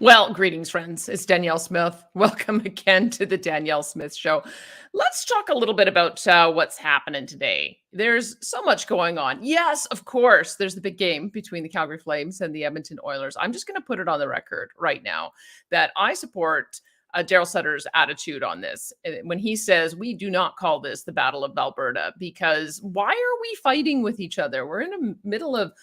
Well, greetings, friends. It's Danielle Smith. Welcome again to the Danielle Smith Show. Let's talk a little bit about what's happening today. There's so much going on. Yes, of course, there's the big game between the Calgary Flames and the Edmonton Oilers. I'm just going to put it on the record right now that I support Daryl Sutter's attitude on this when he says we do not call this the Battle of Alberta, because why are we fighting with each other? We're in the middle of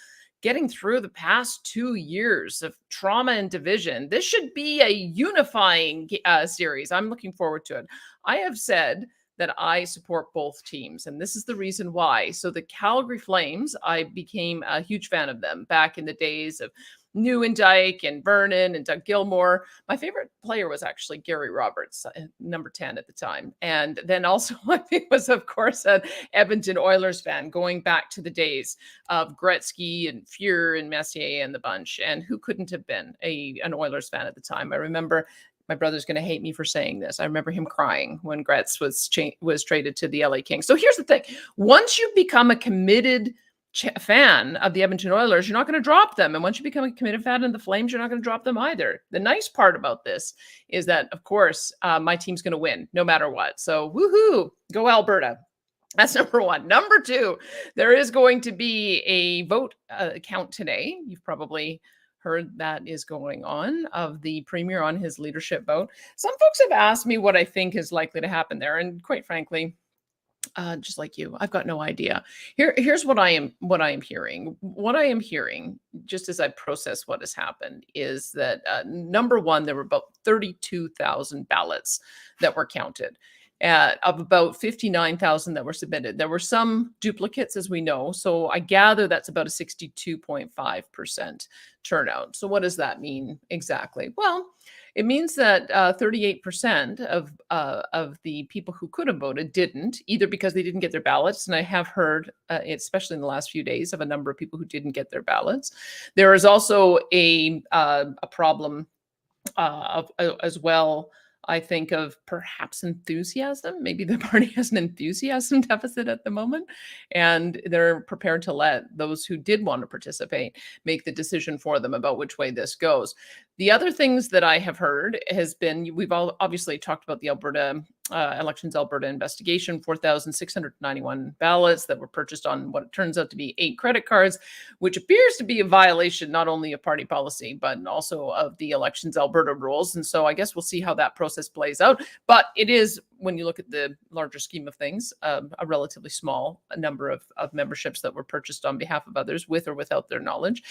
getting through the past 2 years of trauma and division. This should be a unifying series. I'm looking forward to it. I have said that I support both teams, and this is the reason why. So the Calgary Flames, I became a huge fan of them back in the days of Nieuwendyk and Vernon and Doug Gilmour. My favorite player was actually Gary Roberts, number 10 at the time. And then also I was, of course, an Edmonton Oilers fan going back to the days of Gretzky and Fuhr and Messier and the bunch. And who couldn't have been an Oilers fan at the time? I remember, my brother's going to hate me for saying this, I remember him crying when Gretz was traded to the LA Kings. So here's the thing. Once you become a committed fan of the Edmonton Oilers, you're not going to drop them. And once you become a committed fan of the Flames, you're not going to drop them either. The nice part about this is that, of course, my team's going to win no matter what. So woohoo, go Alberta. That's number one. Number two, there is going to be a vote count today. You've probably heard that is going on, of the premier on his leadership vote. Some folks have asked me what I think is likely to happen there. And quite frankly, just like you, I've got no idea. Here's what I am hearing. What I am hearing, just as I process what has happened, is that number one, there were about 32,000 ballots that were counted. Of about 59,000 that were submitted. There were some duplicates, as we know. So I gather that's about a 62.5% turnout. So what does that mean exactly? Well, it means that 38% of the people who could have voted didn't, either because they didn't get their ballots. And I have heard, especially in the last few days, of a number of people who didn't get their ballots. There is also a problem as well, I think, of perhaps enthusiasm. Maybe the party has an enthusiasm deficit at the moment, and they're prepared to let those who did want to participate make the decision for them about which way this goes. The other things that I have heard has been, we've all obviously talked about the Alberta Elections Alberta investigation, 4,691 ballots that were purchased on what it turns out to be 8 credit cards, which appears to be a violation not only of party policy, but also of the Elections Alberta rules. And so I guess we'll see how that process plays out. But it is, when you look at the larger scheme of things, a relatively small number of memberships that were purchased on behalf of others with or without their knowledge.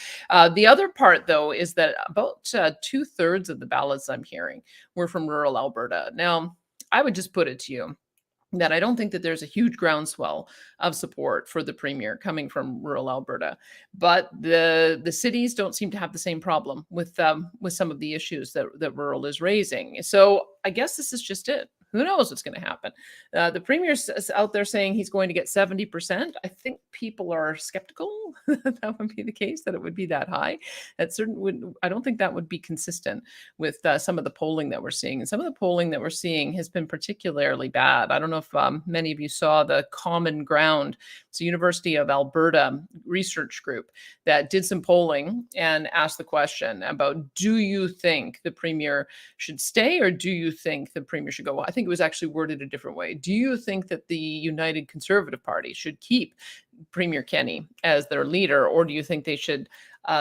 The other part, though, is that about 2/3 of the ballots I'm hearing were from rural Alberta. Now, I would just put it to you that I don't think that there's a huge groundswell of support for the premier coming from rural Alberta, but the cities don't seem to have the same problem with some of the issues that rural is raising. So I guess this is just it. Who knows what's going to happen? The premier's out there saying he's going to get 70%. I think people are skeptical that would be the case, that it would be that high. I don't think that would be consistent with some of the polling that we're seeing. And some of the polling that we're seeing has been particularly bad. I don't know if many of you saw the Common Ground. It's a University of Alberta research group that did some polling and asked the question about, do you think the premier should stay, or do you think the premier should go? I think it was actually worded a different way. Do you think that the United Conservative Party should keep Premier Kenney as their leader, or do you think they should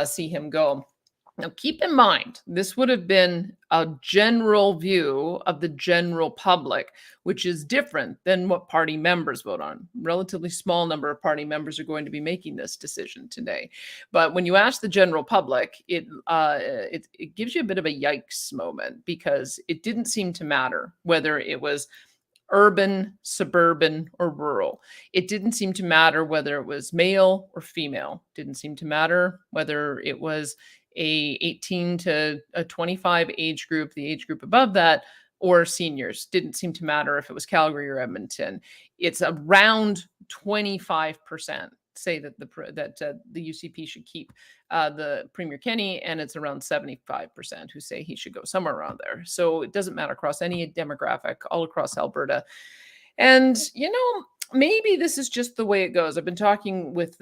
see him go? Now, keep in mind, this would have been a general view of the general public, which is different than what party members vote on. Relatively small number of party members are going to be making this decision today. But when you ask the general public, it gives you a bit of a yikes moment, because it didn't seem to matter whether it was urban, suburban, or rural. It didn't seem to matter whether it was male or female. Didn't seem to matter whether it was a 18 to a 25 age group, the age group above that, or seniors. Didn't seem to matter if it was Calgary or Edmonton. It's around 25% say that the UCP should keep the Premier Kenney, and it's around 75% who say he should go, somewhere around there. So it doesn't matter across any demographic, all across Alberta. And, maybe this is just the way it goes. I've been talking with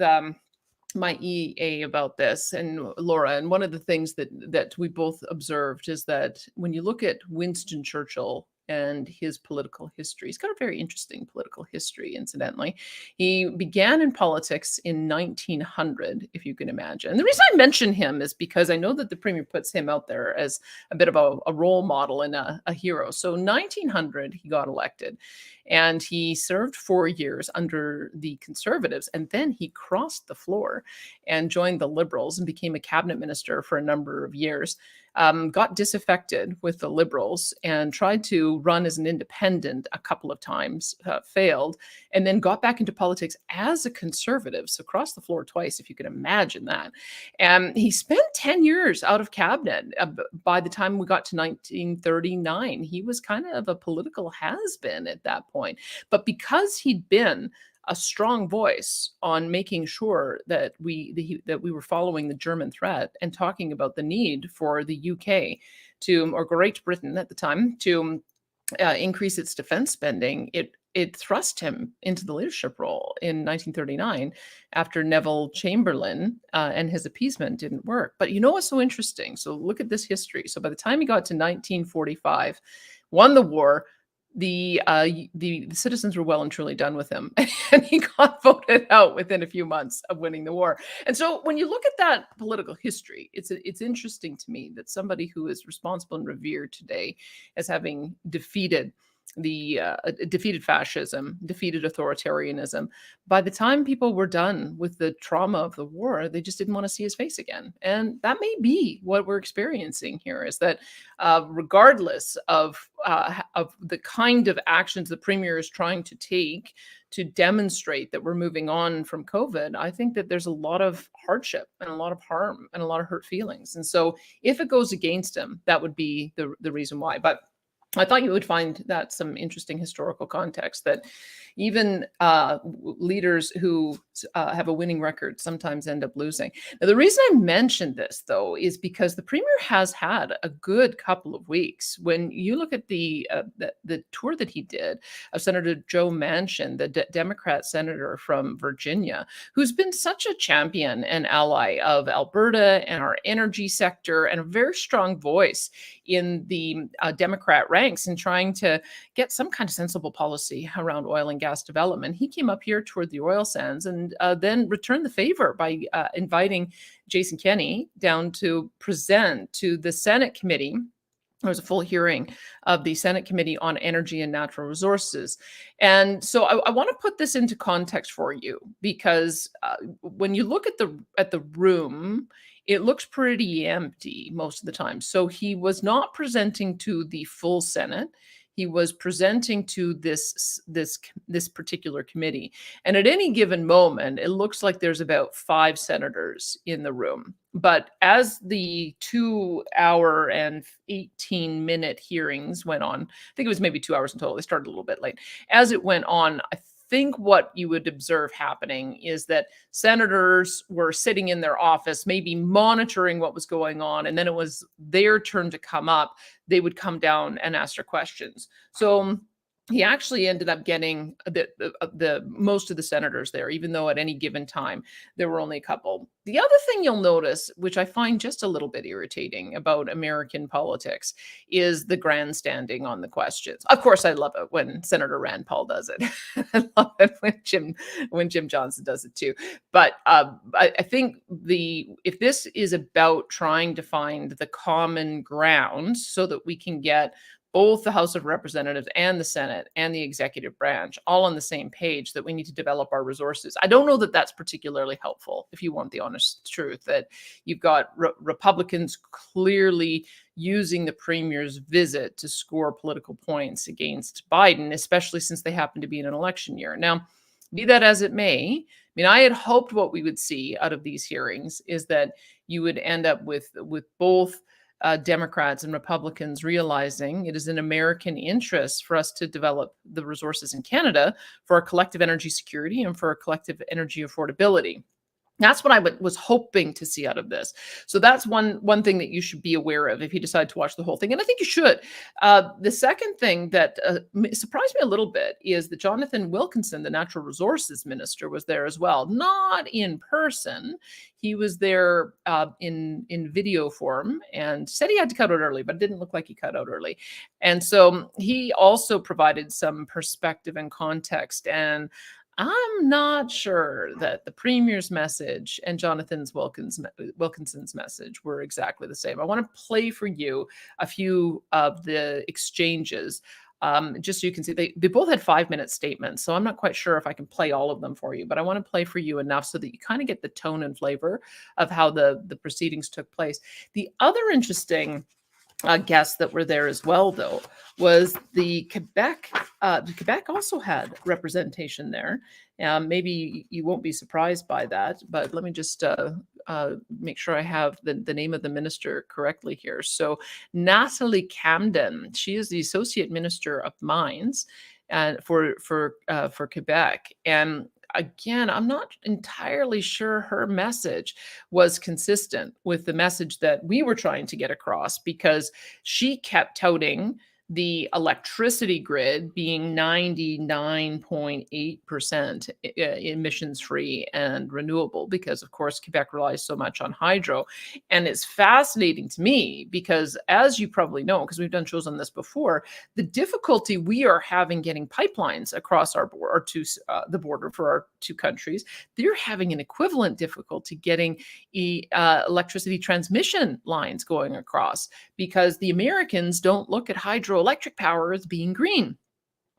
my EA about this and Laura, and one of the things that we both observed is that when you look at Winston Churchill and his political history, he's got a very interesting political history, incidentally. He began in politics in 1900, if you can imagine. And the reason I mention him is because I know that the premier puts him out there as a bit of a role model and a hero. So 1900, he got elected. And he served 4 years under the Conservatives, and then he crossed the floor and joined the Liberals and became a cabinet minister for a number of years. Got disaffected with the Liberals and tried to run as an independent a couple of times, failed, and then got back into politics as a Conservative. So crossed the floor twice, if you can imagine that. And he spent 10 years out of cabinet. By the time we got to 1939, he was kind of a political has-been at that point. But because he'd been a strong voice on making sure that that we were following the German threat and talking about the need for the UK or Great Britain at the time to increase its defense spending, it thrust him into the leadership role in 1939 after Neville Chamberlain and his appeasement didn't work. But you know what's so interesting? So look at this history. So by the time he got to 1945, won the war, the citizens were well and truly done with him, and he got voted out within a few months of winning the war. And so when you look at that political history, it's interesting to me that somebody who is responsible and revered today as having defeated defeated fascism, defeated authoritarianism. By the time people were done with the trauma of the war, they just didn't want to see his face again. And that may be what we're experiencing here, is that regardless of the kind of actions the premier is trying to take to demonstrate that we're moving on from COVID, I think that there's a lot of hardship and a lot of harm and a lot of hurt feelings. And so if it goes against him, that would be the reason why. But I thought you would find that some interesting historical context, that even leaders who have a winning record sometimes end up losing. Now, the reason I mentioned this, though, is because the premier has had a good couple of weeks. When you look at the tour that he did of Senator Joe Manchin, the Democrat senator from Virginia, who's been such a champion and ally of Alberta and our energy sector, and a very strong voice in the Democrat ranks in trying to get some kind of sensible policy around oil and gas development. He came up here toward the oil sands and then returned the favor by inviting Jason Kenney down to present to the Senate committee. There was a full hearing of the Senate Committee on Energy and Natural Resources. And so I want to put this into context for you, because when you look at the room, it looks pretty empty most of the time. So he was not presenting to the full Senate. He was presenting to this particular committee. And at any given moment, it looks like there's about 5 senators in the room. But as the 2-hour and 18-minute hearings went on, I think it was maybe 2 hours in total. They started a little bit late. As it went on, I think what you would observe happening is that senators were sitting in their office, maybe monitoring what was going on, and then it was their turn to come up. They would come down and ask their questions. So he actually ended up getting the most of the senators there, even though at any given time there were only a couple. The other thing you'll notice, which I find just a little bit irritating about American politics, is the grandstanding on the questions. Of course, I love it when Senator Rand Paul does it. I love it when Jim Johnson does it too. But I think if this is about trying to find the common ground so that we can get both the House of Representatives and the Senate and the executive branch all on the same page, that we need to develop our resources, I don't know that that's particularly helpful, if you want the honest truth, that you've got Republicans clearly using the premier's visit to score political points against Biden, especially since they happen to be in an election year. Now, be that as it may, I mean, I had hoped what we would see out of these hearings is that you would end up with both Democrats and Republicans realizing it is in American interest for us to develop the resources in Canada for our collective energy security and for our collective energy affordability. That's what I was hoping to see out of this. So that's one thing that you should be aware of if you decide to watch the whole thing, and I think you should. The second thing that surprised me a little bit is that Jonathan Wilkinson, the natural resources minister, was there as well. Not in person, he was there in video form, and said he had to cut out early, but it didn't look like he cut out early. And so he also provided some perspective and context, and I'm not sure that the premier's message and Wilkinson's message were exactly the same. I want to play for you a few of the exchanges, just so you can see they both had 5-minute statements. So I'm not quite sure if I can play all of them for you, but I want to play for you enough so that you kind of get the tone and flavor of how the proceedings took place. The other interesting guests that were there as well, though, was the Quebec. Quebec also had representation there. Maybe you won't be surprised by that, but let me just make sure I have the name of the minister correctly here. So Natalie Camden, she is the Associate Minister of Mines and for Quebec. And again, I'm not entirely sure her message was consistent with the message that we were trying to get across, because she kept touting the electricity grid being 99.8% emissions free and renewable, because of course Quebec relies so much on hydro. And it's fascinating to me because, as you probably know, because we've done shows on this before, the difficulty we are having getting pipelines across our border to the border for our two countries, they're having an equivalent difficulty getting electricity transmission lines going across, because the Americans don't look at hydroelectric power as being green,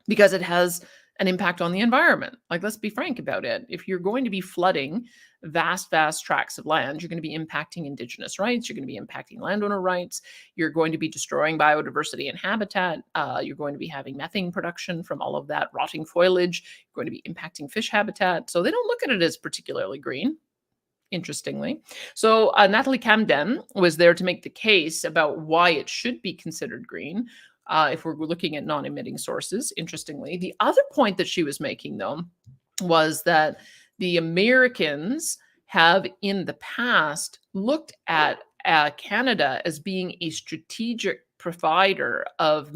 because it has an impact on the environment. Like, let's be frank about it. If you're going to be flooding vast tracts of land, you're going to be impacting Indigenous rights. You're going to be impacting landowner rights. You're going to be destroying biodiversity and habitat. You're going to be having methane production from all of that rotting foliage. You're going to be impacting fish habitat. So they don't look at it as particularly green, interestingly. So Natalie Camden was there to make the case about why it should be considered green if we're looking at non-emitting sources, interestingly. The other point that she was making, though, was that the Americans have in the past looked at Canada as being a strategic provider of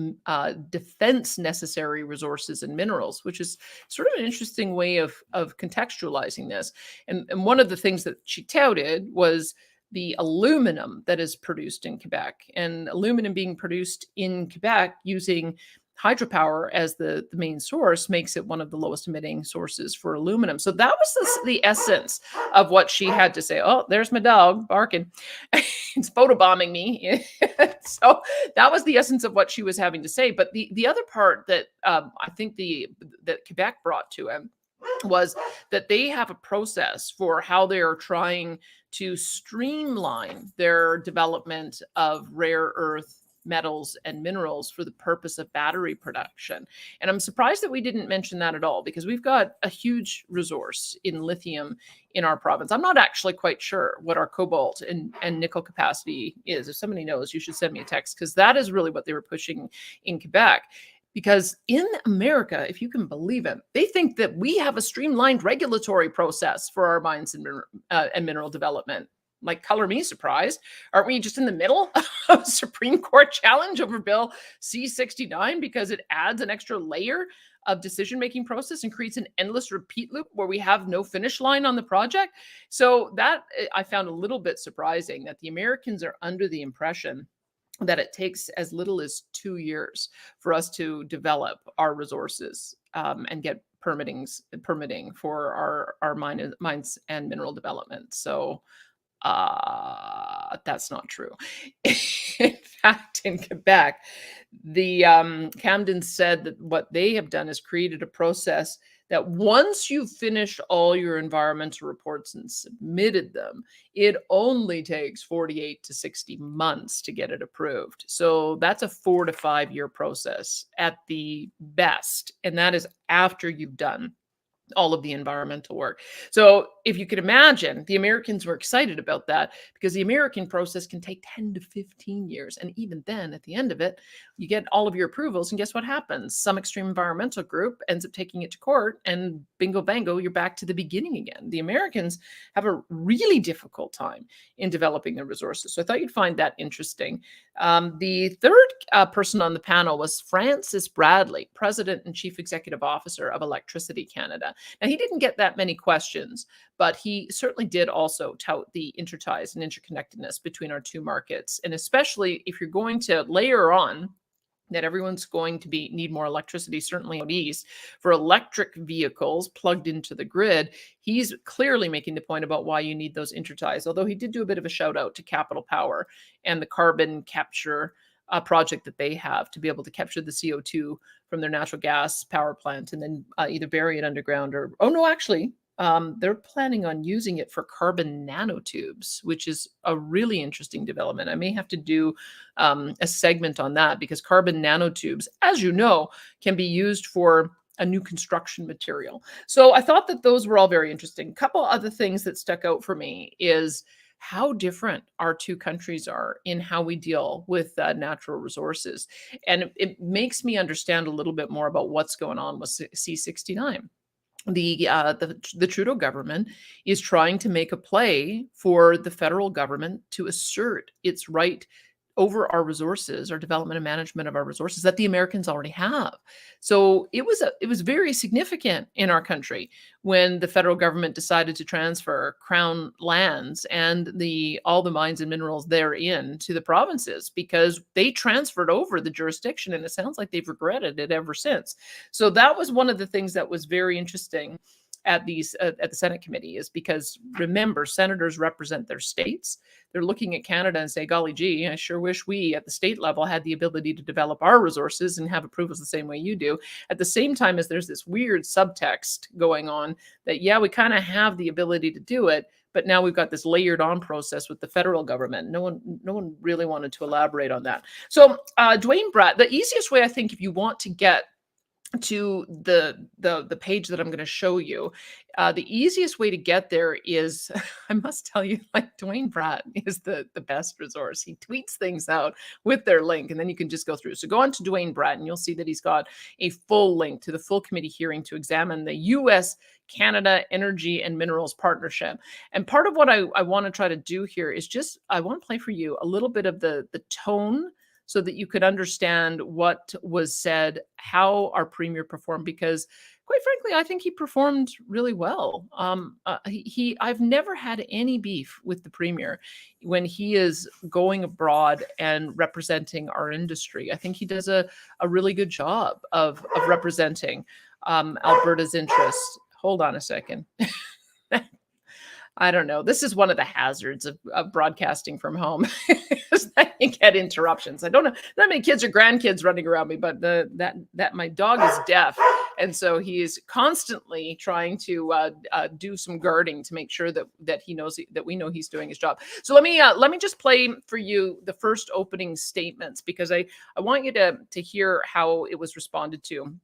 defense necessary resources and minerals, which is sort of an interesting way of contextualizing this. And one of the things that she touted was the aluminum that is produced in Quebec, and aluminum being produced in Quebec using hydropower as the main source makes it one of the lowest emitting sources for aluminum. So that was the essence of what she had to say. Oh, there's my dog barking. It's photobombing me. So that was the essence of what she was having to say. But the other part that I think that Quebec brought to him was that they have a process for how they are trying to streamline their development of rare earth metals and minerals for the purpose of battery production. And I'm surprised that we didn't mention that at all, because we've got a huge resource in lithium in our province. I'm not actually quite sure what our cobalt and nickel capacity is. If somebody knows, you should send me a text, because that is really what they were pushing in Quebec. Because in America, if you can believe it, they think that we have a streamlined regulatory process for our mines and mineral development. Like, color me surprised. Aren't we just in the middle of a Supreme Court challenge over Bill C-69, because it adds an extra layer of decision-making process and creates an endless repeat loop where we have no finish line on the project? So that I found a little bit surprising, that the Americans are under the impression that it takes as little as 2 years for us to develop our resources and get permitting for our mines and mineral development. So that's not true. In fact, in Quebec, the Camden said that what they have done is created a process that once you finish all your environmental reports and submitted them, it only takes 48 to 60 months to get it approved. So that's a 4 to 5 year process at the best. And that is after you've done all of the environmental work. So if you could imagine, the Americans were excited about that because the American process can take 10 to 15 years. And even then, at the end of it, you get all of your approvals. And guess what happens? Some extreme environmental group ends up taking it to court, and bingo bango, you're back to the beginning again. The Americans have a really difficult time in developing their resources. So I thought you'd find that interesting. The third person on the panel was Francis Bradley, President and Chief Executive Officer of Electricity Canada. Now, he didn't get that many questions, but he certainly did also tout the interties and interconnectedness between our two markets. And especially if you're going to layer on that everyone's going to need more electricity, certainly out east, for electric vehicles plugged into the grid, he's clearly making the point about why you need those interties, although he did do a bit of a shout out to Capital Power and the carbon capture project that they have to be able to capture the CO2 from their natural gas power plant and then either bury it underground or, they're planning on using it for carbon nanotubes, which is a really interesting development. I may have to do a segment on that because carbon nanotubes, as you know, can be used for a new construction material. So I thought that those were all very interesting. A couple other things that stuck out for me is how different our two countries are in how we deal with natural resources. And it makes me understand a little bit more about what's going on with C-69. The Trudeau government is trying to make a play for the federal government to assert its right over our resources, our development and management of our resources that the Americans already have. So it was very significant in our country when the federal government decided to transfer Crown lands and all the mines and minerals therein to the provinces, because they transferred over the jurisdiction, and it sounds like they've regretted it ever since. So that was one of the things that was very interesting at the Senate committee, is because, remember, senators represent their states. They're looking at Canada and say, golly gee, I sure wish we at the state level had the ability to develop our resources and have approvals the same way you do. At the same time as there's this weird subtext going on that, yeah, we kind of have the ability to do it, but now we've got this layered on process with the federal government. No one really wanted to elaborate on that. So Dwayne Bratt, the easiest way, I think, if you want to get to the page that I'm going to show you, the easiest way to get there is, I must tell you, like, Dwayne Bratt is the best resource. He tweets things out with their link, and then you can just go through. So go on to Dwayne Bratt, and you'll see that he's got a full link to the full committee hearing to examine the U.S. Canada Energy and Minerals Partnership. And part of what I want to try to do here is just, I want to play for you a little bit of the tone, so that you could understand what was said, how our premier performed, because quite frankly, I think he performed really well. I've never had any beef with the premier when he is going abroad and representing our industry. I think he does a really good job of representing Alberta's interests. Hold on a second. I don't know. This is one of the hazards of broadcasting from home. You get interruptions. I don't know how many kids or grandkids running around me, but that my dog is deaf, and so he is constantly trying to do some guarding to make sure that he knows that we know he's doing his job. So let me just play for you the first opening statements, because I want you to hear how it was responded to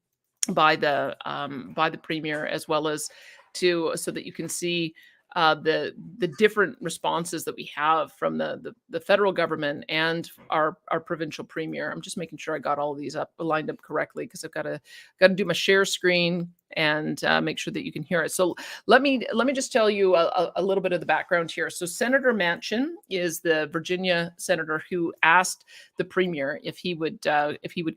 by the premier, as well as so that you can see the different responses that we have from the federal government and our provincial premier. I'm just making sure I got all of these lined up correctly, because I've got to do my share screen and make sure that you can hear it. So let me just tell you a little bit of the background here. So Senator Manchin is the Virginia senator who asked the premier if he would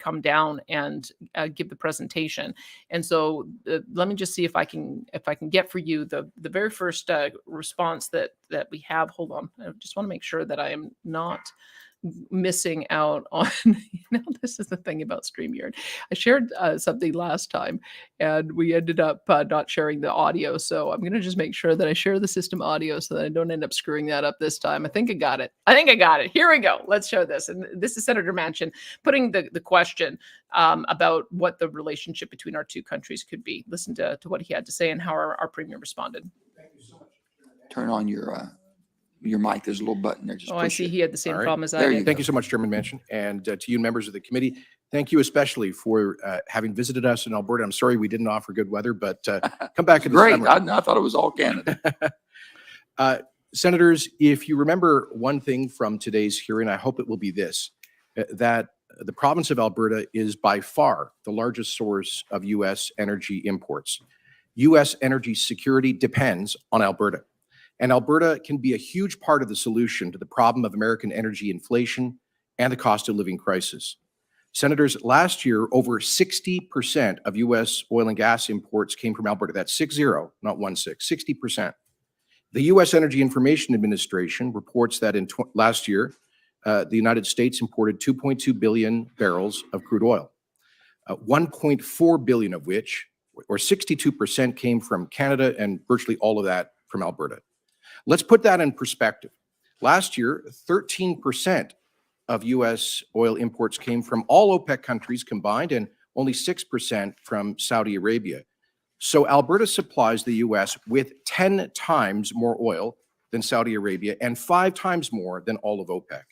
come down and give the presentation. And so let me just see if I can get for you the very first response that we have. Hold on, I just want to make sure that I am not missing out on, this is the thing about StreamYard. I shared something last time and we ended up not sharing the audio. So I'm going to just make sure that I share the system audio so that I don't end up screwing that up this time. I think I got it. Here we go. Let's show this. And this is Senator Manchin putting the question about what the relationship between our two countries could be. Listen to what he had to say and how our premier responded. Thank you so much. Turn on your mic. There's a little button there. Just I see he had the same problem as I There did. you go. Thank you so much, Chairman Manchin, and to you members of the committee. Thank you especially for having visited us in Alberta. I'm sorry we didn't offer good weather, but come back in the Great. summer. I thought it was all Canada. Senators, if you remember one thing from today's hearing, I hope it will be this, that the province of Alberta is by far the largest source of U.S. energy imports. U.S. energy security depends on Alberta, and Alberta can be a huge part of the solution to the problem of American energy inflation and the cost of living crisis. Senators, last year, over 60% of U.S. oil and gas imports came from Alberta. That's 60, not 16, 60%. The U.S. Energy Information Administration reports that in last year, the United States imported 2.2 billion barrels of crude oil, 1.4 billion of which, or 62%, came from Canada, and virtually all of that from Alberta. Let's put that in perspective. Last year, 13% of U.S. oil imports came from all OPEC countries combined, and only 6% from Saudi Arabia. So Alberta supplies the U.S. with 10 times more oil than Saudi Arabia and 5 times more than all of OPEC.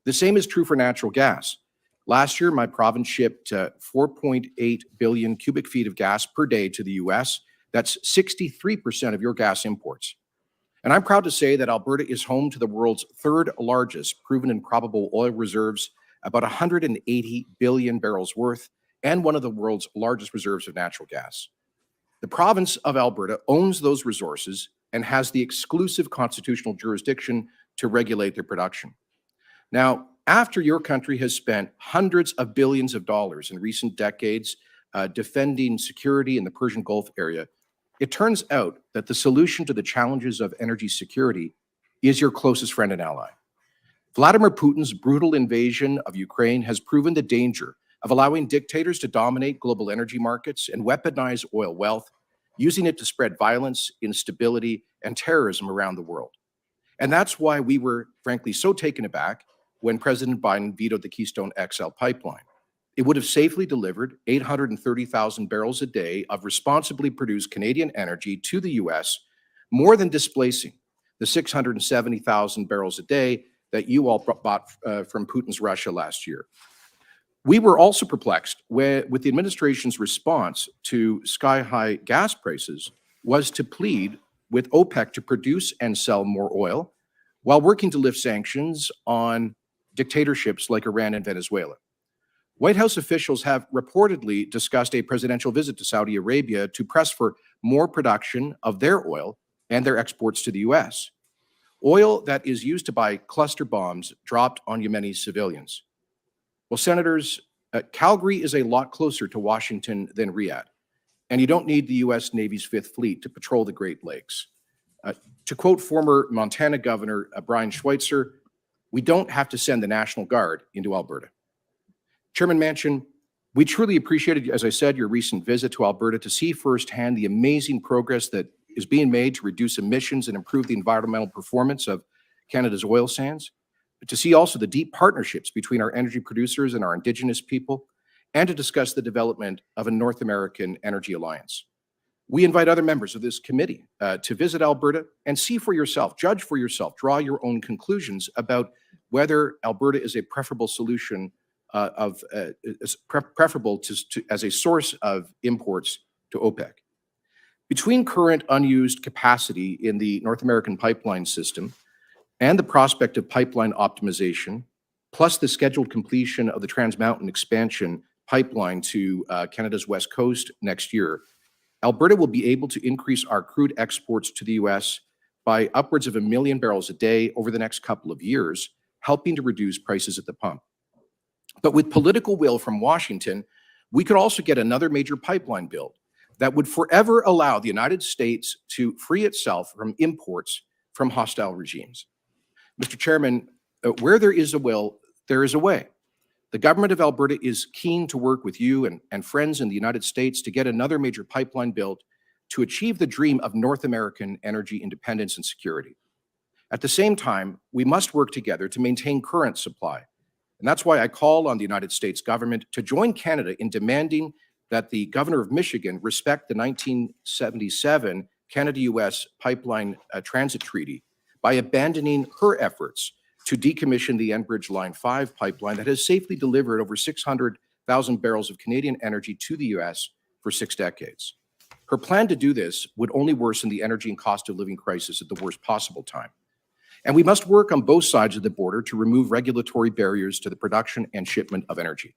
The same is true for natural gas. Last year, my province shipped 4.8 billion cubic feet of gas per day to the U.S. That's 63% of your gas imports. And I'm proud to say that Alberta is home to the world's third largest proven and probable oil reserves, about 180 billion barrels worth, and one of the world's largest reserves of natural gas. The province of Alberta owns those resources and has the exclusive constitutional jurisdiction to regulate their production. Now, after your country has spent hundreds of billions of dollars in recent decades defending security in the Persian Gulf area, it turns out that the solution to the challenges of energy security is your closest friend and ally. Vladimir Putin's brutal invasion of Ukraine has proven the danger of allowing dictators to dominate global energy markets and weaponize oil wealth, using it to spread violence, instability, and terrorism around the world. And that's why we were, frankly, so taken aback when President Biden vetoed the Keystone XL pipeline. It would have safely delivered 830,000 barrels a day of responsibly produced Canadian energy to the U.S., more than displacing the 670,000 barrels a day that you all bought from Putin's Russia last year. We were also perplexed with the administration's response to sky-high gas prices was to plead with OPEC to produce and sell more oil while working to lift sanctions on dictatorships like Iran and Venezuela. White House officials have reportedly discussed a presidential visit to Saudi Arabia to press for more production of their oil and their exports to the U.S. Oil that is used to buy cluster bombs dropped on Yemeni civilians. Well, Senators, Calgary is a lot closer to Washington than Riyadh, and you don't need the U.S. Navy's Fifth Fleet to patrol the Great Lakes. To quote former Montana Governor Brian Schweitzer, we don't have to send the National Guard into Alberta. Chairman Manchin, we truly appreciated, as I said, your recent visit to Alberta to see firsthand the amazing progress that is being made to reduce emissions and improve the environmental performance of Canada's oil sands, but to see also the deep partnerships between our energy producers and our Indigenous people, and to discuss the development of a North American energy alliance. We invite other members of this committee to visit Alberta and see for yourself, judge for yourself, draw your own conclusions about whether Alberta is a preferable solution preferable as a source of imports to OPEC. Between current unused capacity in the North American pipeline system and the prospect of pipeline optimization, plus the scheduled completion of the Trans Mountain expansion pipeline to Canada's west coast next year, Alberta will be able to increase our crude exports to the U.S. by upwards of 1 million barrels a day over the next couple of years, helping to reduce prices at the pump. But with political will from Washington, we could also get another major pipeline built that would forever allow the United States to free itself from imports from hostile regimes. Mr. Chairman, where there is a will, there is a way. The government of Alberta is keen to work with you and friends in the United States to get another major pipeline built to achieve the dream of North American energy independence and security. At the same time, we must work together to maintain current supply. And that's why I call on the United States government to join Canada in demanding that the governor of Michigan respect the 1977 Canada-U.S. Pipeline Transit Treaty by abandoning her efforts to decommission the Enbridge Line 5 pipeline that has safely delivered over 600 100,000 barrels of Canadian energy to the US for 6 decades. Her plan to do this would only worsen the energy and cost of living crisis at the worst possible time. And we must work on both sides of the border to remove regulatory barriers to the production and shipment of energy.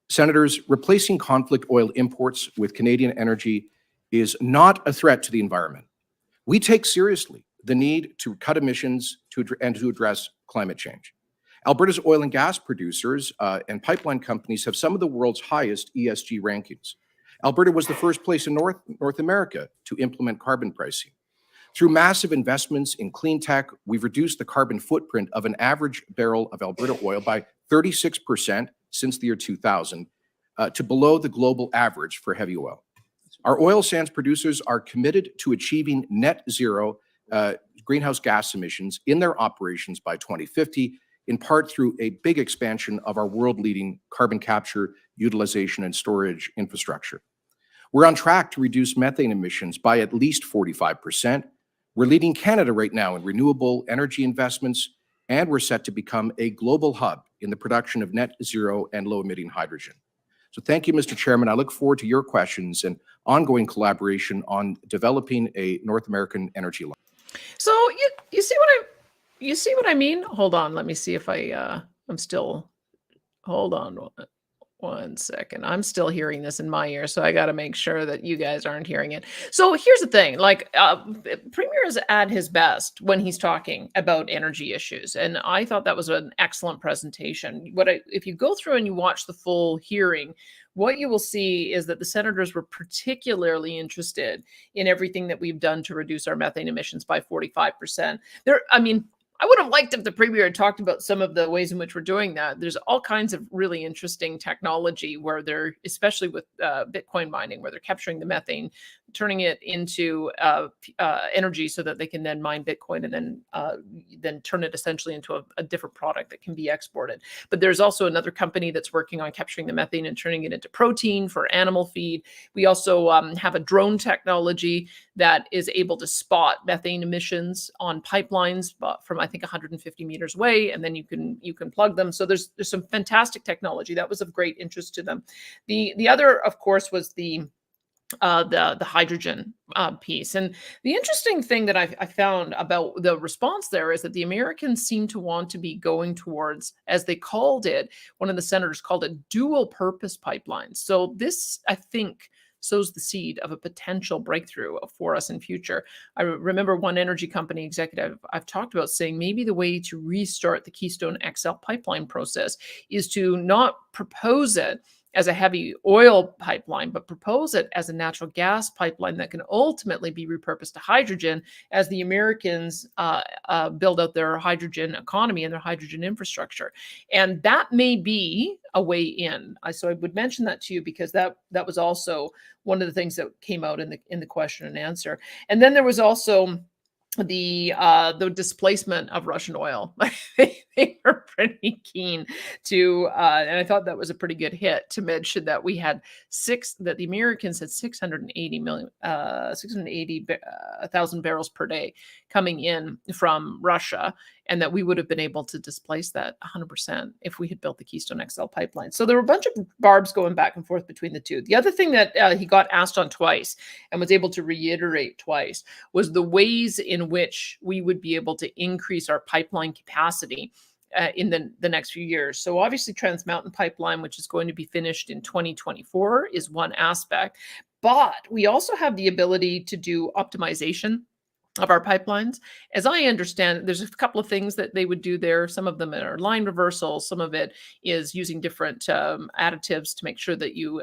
Senators, replacing conflict oil imports with Canadian energy is not a threat to the environment. We take seriously the need to cut emissions and to address climate change. Alberta's oil and gas producers and pipeline companies have some of the world's highest ESG rankings. Alberta was the first place in North America to implement carbon pricing. Through massive investments in clean tech, we've reduced the carbon footprint of an average barrel of Alberta oil by 36% since the year 2000 to below the global average for heavy oil. Our oil sands producers are committed to achieving net zero greenhouse gas emissions in their operations by 2050, in part through a big expansion of our world-leading carbon capture, utilization, and storage infrastructure. We're on track to reduce methane emissions by at least 45%. We're leading Canada right now in renewable energy investments, and we're set to become a global hub in the production of net zero and low-emitting hydrogen. So thank you, Mr. Chairman. I look forward to your questions and ongoing collaboration on developing a North American energy line. So you see what I mean? Hold on, let me see if I'm still. Hold on one second. I'm still hearing this in my ear, so I got to make sure that you guys aren't hearing it. So here's the thing: like, Premier is at his best when he's talking about energy issues, and I thought that was an excellent presentation. If you go through and you watch the full hearing, what you will see is that the senators were particularly interested in everything that we've done to reduce our methane emissions by 45%. I would have liked if the Premier had talked about some of the ways in which we're doing that. There's all kinds of really interesting technology where they're, especially with Bitcoin mining, where they're capturing the methane, turning it into energy so that they can then mine Bitcoin and then turn it essentially into a different product that can be exported. But there's also another company that's working on capturing the methane and turning it into protein for animal feed. We also have a drone technology that is able to spot methane emissions on pipelines from, I think, 150 meters away, and then you can plug them. So there's some fantastic technology that was of great interest to them. The other, of course, was the hydrogen piece. And the interesting thing that I found about the response there is that the Americans seem to want to be going towards, as they called it, one of the senators called it dual purpose pipelines. So this, I think, sows the seed of a potential breakthrough for us in future. I remember one energy company executive I've talked about saying maybe the way to restart the Keystone XL pipeline process is to not propose it as a heavy oil pipeline, but propose it as a natural gas pipeline that can ultimately be repurposed to hydrogen as the Americans build out their hydrogen economy and their hydrogen infrastructure. And that may be a way in. So I would mention that to you because that was also one of the things that came out in the question and answer. And then there was also the displacement of Russian oil. They were pretty keen to, and I thought that was a pretty good hit to mention that we had that the Americans had 680,000 barrels per day coming in from Russia, and that we would have been able to displace that 100% if we had built the Keystone XL pipeline. So there were a bunch of barbs going back and forth between the two. The other thing that he got asked on twice and was able to reiterate twice was the ways in which we would be able to increase our pipeline capacity in the next few years. So obviously Trans Mountain Pipeline, which is going to be finished in 2024, is one aspect. But we also have the ability to do optimization of our pipelines. As I understand, there's a couple of things that they would do there. Some of them are line reversals. Some of it is using different additives to make sure that you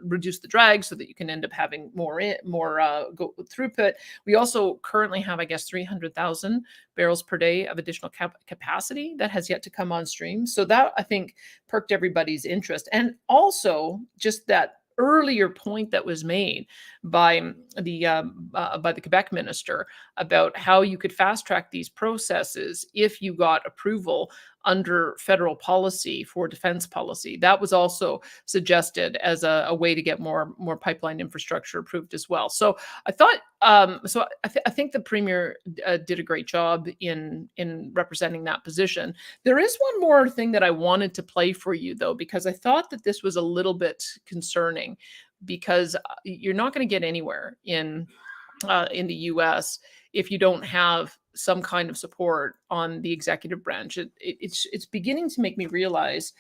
reduce the drag so that you can end up having more throughput. We also currently have, I guess, 300,000 barrels per day of additional capacity that has yet to come on stream. So that, I think, perked everybody's interest. And also just that earlier point that was made by the Quebec minister about how you could fast track these processes if you got approval under federal policy for defense policy. That was also suggested as a way to get more pipeline infrastructure approved as well. So I thought, I think the premier did a great job in representing that position. There is one more thing that I wanted to play for you, though, because I thought that this was a little bit concerning, because you're not going to get anywhere in the U.S. if you don't have some kind of support on the executive branch. It's beginning to make me realize.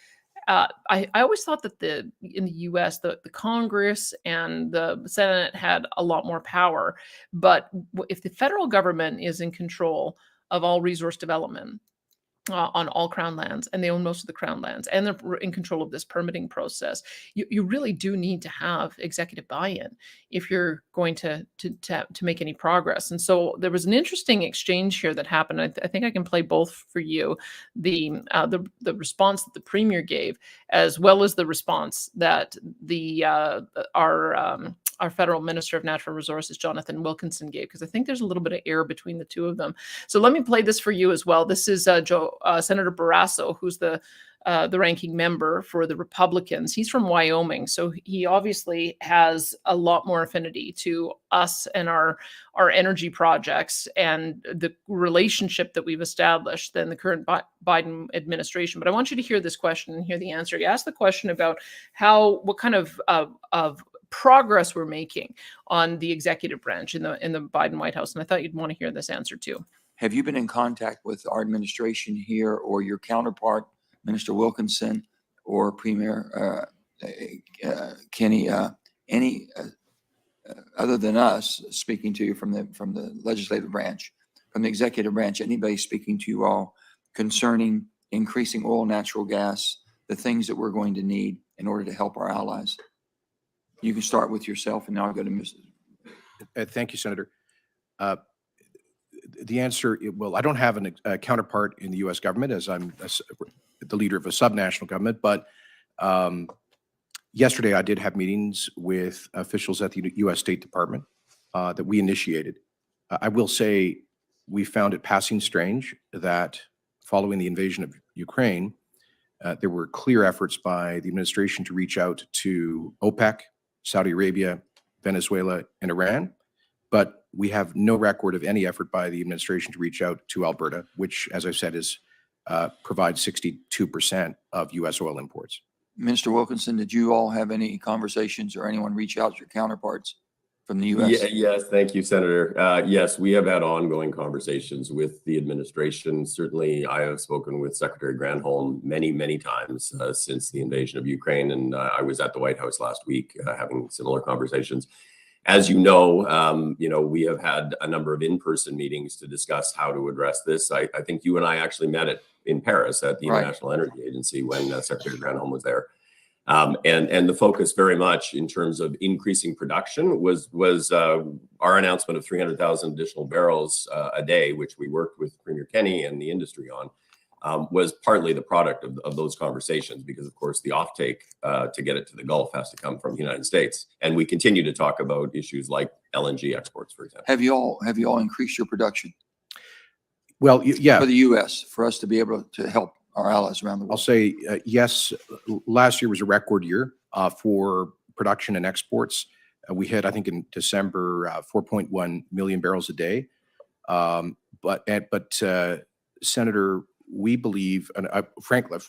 I always thought that in the U.S. the Congress and the Senate had a lot more power, but if the federal government is in control of all resource development on all Crown lands, and they own most of the Crown lands, and they're in control of this permitting process, you really do need to have executive buy-in if you're going to make any progress. And so there was an interesting exchange here that happened. I think I can play both for you: the response that the premier gave, as well as the response that our federal minister of natural resources, Jonathan Wilkinson, gave, because I think there's a little bit of error between the two of them. So let me play this for you as well. This is Senator Barrasso, who's the ranking member for the Republicans. He's from Wyoming, so he obviously has a lot more affinity to us and our energy projects and the relationship that we've established than the current Biden administration. But I want you to hear this question and hear the answer. He asked the question about what kind of progress we're making on the executive branch in the Biden White House, and I thought you'd want to hear this answer too. Have you been in contact with our administration here, or your counterpart, Minister Wilkinson, or Premier Kenney, any other than us speaking to you from the legislative branch, from the executive branch, anybody speaking to you all concerning increasing oil, natural gas, the things that we're going to need in order to help our allies? You can start with yourself, and now I'll go to Mrs. Thank you, Senator. The answer, well, I don't have a counterpart in the U.S. government, as I'm the leader of a subnational government, but yesterday I did have meetings with officials at the U.S. State Department that we initiated. I will say we found it passing strange that following the invasion of Ukraine, there were clear efforts by the administration to reach out to OPEC, Saudi Arabia, Venezuela, and Iran, but we have no record of any effort by the administration to reach out to Alberta, which, as I said, provides 62% of U.S. oil imports. Minister Wilkinson, did you all have any conversations or anyone reach out to your counterparts from the U.S.? Yes, thank you, Senator. Yes, we have had ongoing conversations with the administration. Certainly, I have spoken with Secretary Granholm many, many times since the invasion of Ukraine, and I was at the White House last week having similar conversations. As you know, we have had a number of in-person meetings to discuss how to address this. I think you and I actually met in Paris at the International Energy Agency when Secretary Granholm was there. And the focus very much in terms of increasing production was our announcement of 300,000 additional barrels a day, which we worked with Premier Kenney and the industry on, was partly the product of those conversations, because of course the offtake to get it to the Gulf has to come from the United States. And we continue to talk about issues like LNG exports, for example. Have you all increased your production? Well, yeah. For the U.S., for us to be able to help our allies around the world? I'll say yes. Last year was a record year for production and exports. We hit, I think, in December, 4.1 million barrels a day. But Senator, we believe, and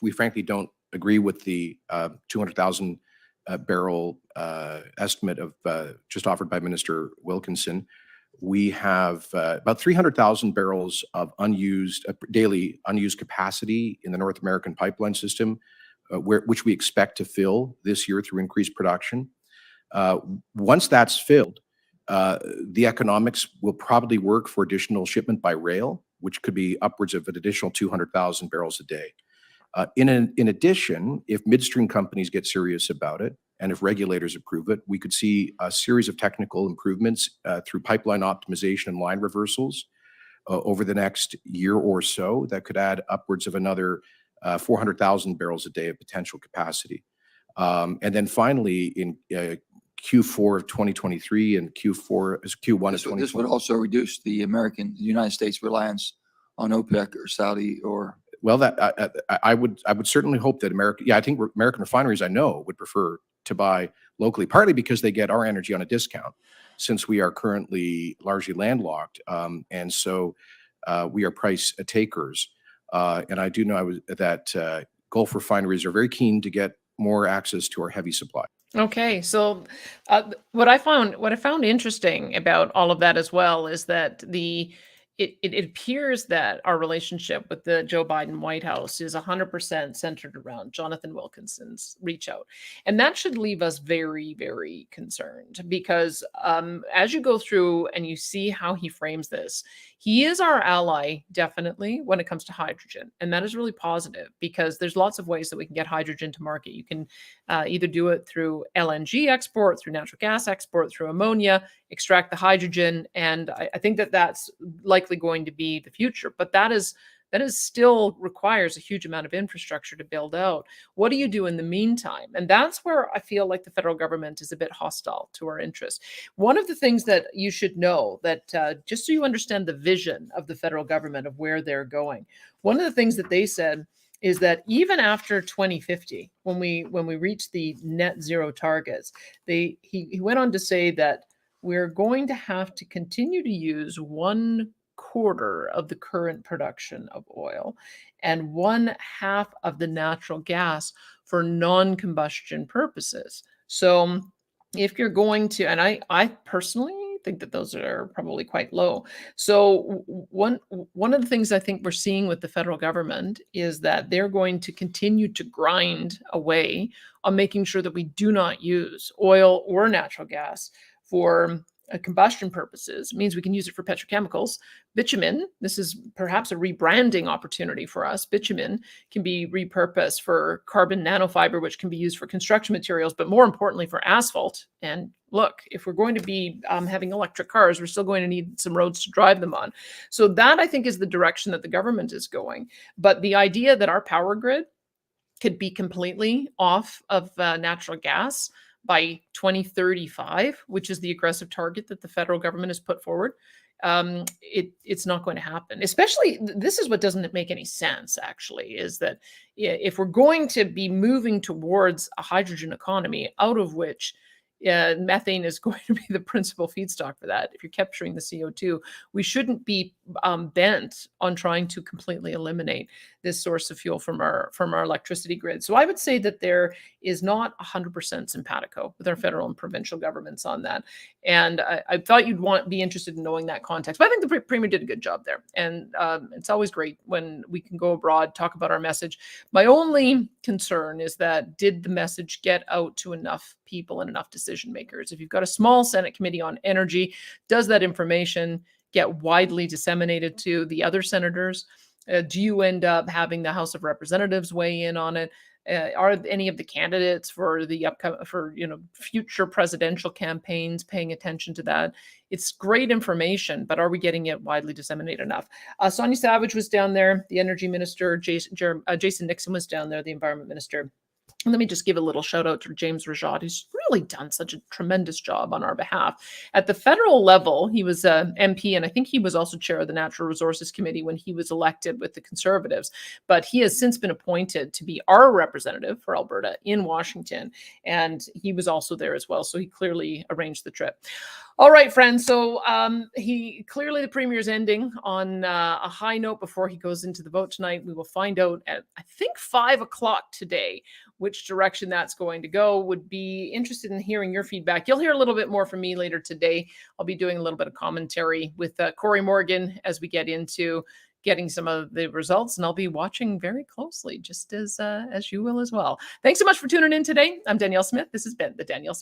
we frankly don't agree with the 200,000 barrel estimate of just offered by Minister Wilkinson. We have about 300,000 barrels of daily unused capacity in the North American pipeline system, which we expect to fill this year through increased production. Once that's filled, the economics will probably work for additional shipment by rail, which could be upwards of an additional 200,000 barrels a day. In addition, if midstream companies get serious about it, and if regulators approve it, we could see a series of technical improvements through pipeline optimization and line reversals over the next year or so that could add upwards of another 400,000 barrels a day of potential capacity. And then finally, in Q4 of 2023 and Q1 of This would 2020. also reduce the United States reliance on OPEC or Saudi or. Well, I would certainly hope that I think American refineries, I know, would prefer to buy locally, partly because they get our energy on a discount, since we are currently largely landlocked, and so we are price takers. And I do know that Gulf refineries are very keen to get more access to our heavy supply. Okay, so what I found interesting about all of that as well is that it appears that our relationship with the Joe Biden White House is 100% centered around Jonathan Wilkinson's reach out. And that should leave us very, very concerned because as you go through and you see how he frames this, he is our ally, definitely, when it comes to hydrogen. And that is really positive because there's lots of ways that we can get hydrogen to market. You can either do it through LNG export, through natural gas export, through ammonia, extract the hydrogen. And I think that that's likely going to be the future. But that is still requires a huge amount of infrastructure to build out. What do you do in the meantime? And that's where I feel like the federal government is a bit hostile to our interests. One of the things that you should know that just so you understand the vision of the federal government of where they're going, one of the things that they said is that even after 2050, when we reach the net zero targets, he went on to say that we're going to have to continue to use 1/4 of the current production of oil and 1/2 of the natural gas for non-combustion purposes. So if you're going to, and I personally think that those are probably quite low. So one of the things I think we're seeing with the federal government is that they're going to continue to grind away on making sure that we do not use oil or natural gas for combustion purposes. It means we can use it for petrochemicals. Bitumen, this is perhaps a rebranding opportunity for us. Bitumen can be repurposed for carbon nanofiber, which can be used for construction materials, but more importantly for asphalt. And look, if we're going to be having electric cars, we're still going to need some roads to drive them on. So that, I think, is the direction that the government is going. But the idea that our power grid could be completely off of natural gas by 2035, which is the aggressive target that the federal government has put forward, it's not going to happen. Especially, this is what doesn't make any sense, actually, is that if we're going to be moving towards a hydrogen economy out of which methane is going to be the principal feedstock for that. If you're capturing the CO2, we shouldn't be bent on trying to completely eliminate this source of fuel from our electricity grid. So I would say that there is not 100% simpatico with our federal and provincial governments on that. And I thought you'd be interested in knowing that context. But I think the Premier did a good job there. And it's always great when we can go abroad, talk about our message. My only concern is that did the message get out to enough people and enough decision makers? If you've got a small Senate committee on energy, does that information get widely disseminated to the other senators? Do you end up having the House of Representatives weigh in on it? Are any of the candidates for the future presidential campaigns paying attention to that? It's great information, but are we getting it widely disseminated enough? Sonia Savage was down there, the energy minister. Jason Nixon was down there, the environment minister. And let me just give a little shout out to James Rajat, who's really done such a tremendous job on our behalf. At the federal level, he was an MP, and I think he was also chair of the Natural Resources Committee when he was elected with the Conservatives. But he has since been appointed to be our representative for Alberta in Washington, and he was also there as well. So he clearly arranged the trip. All right, friends. So the Premier's ending on a high note before he goes into the vote tonight. We will find out at, I think, 5 o'clock today which direction that's going to go. Would be interested in hearing your feedback. You'll hear a little bit more from me later today. I'll be doing a little bit of commentary with Corey Morgan as we get into getting some of the results, and I'll be watching very closely, just as you will as well. Thanks so much for tuning in today. I'm Danielle Smith. This has been The Danielle Smith